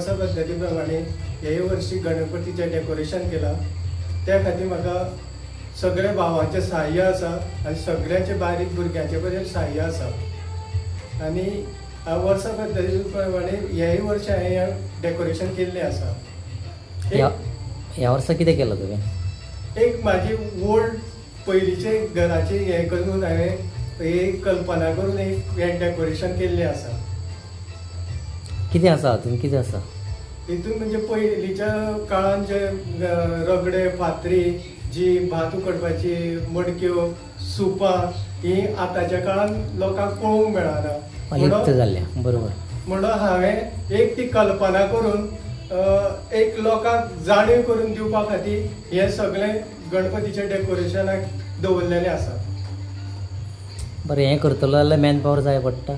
वर्सा पद्दती प्रमाणे हे वर्षी गणपतीचें डेकोरेशन केलां. त्या खातीर म्हाका सगळे भावांचें सहाय्य आसा आनी सगळ्यांचे बारीक भुरग्यांचे पर्यंत सहाय्य आसा. आनी वर्सा पद्दती प्रमाणे हेय वर्ष हांवें डेकोरेशन केल्लें आसा. ह्या वर्सा कितें केलं तुवें? एक म्हाजी ओल्ड पयलींचे घराचे हें करून हांवें एक कल्पना करून एक हें डेकोरेशन केल्लें आसा. कितें आसा हातून, कितें आसा? हितून म्हणजे पयलींच्या काळान जे रगडे फातरी जी भात उकडपाची मडक्यो सुपां ही आतांच्या काळान लोकांक पळोवंक मेळना. अलिप्त जाल्ल्या. बरोबर. म्हणून हांवें एक ती कल्पना करून एक लोकांक जाणीव करून दिवपा खातीर हें सगळें गणपतीच्या डेकोरेशनाक दवरलेलें आसा. बरें, हें करतलो जाल्यार मॅन पॉवर जाय पडटा.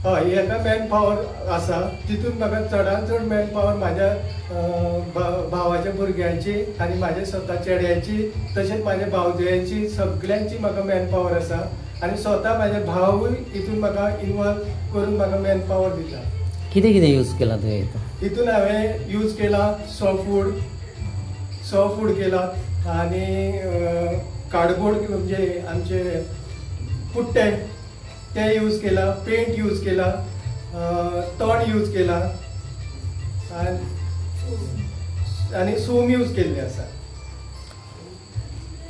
हय, हेका मॅन पॉवर आसा. तितून म्हाका चडांत चड मॅन पॉवर म्हाज्या भावाच्या भुरग्यांची आनी म्हाज्या स्वता चेड्याची तशेंच म्हाज्या भावजयांची सगळ्यांची म्हाका मॅन पॉवर आसा. आनी स्वता म्हाजे भावूय हितून म्हाका इनवॉल्व करून म्हाका मॅन पॉवर दिता. कितें कितें यूज केलां तुवें हितून हांवें यूज केला सॉ फूड केला आनी कार्डबोर्ड म्हणजे आमचे पुट्टे ते यूज केला, पेंट यूज केला, तण यूज केला आनी सूम यूज केल्ले आसा.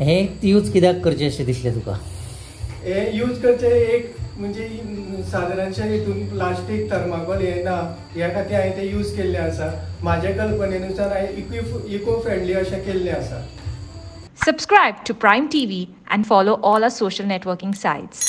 हे यूज कित्याक करचें अशें दिसलें तुका? हे यूज करचे एक म्हणजे सादारणशे हितून प्लास्टीक थर्माकोल हे ना, ह्या खातीर हांवें ते यूज केल्ले आसा. म्हाज्या कल्पनेनुसार हांवें इको फ्रेंडली अशें केल्लें आसा. Subscribe to Prime TV and follow all our social networking sites.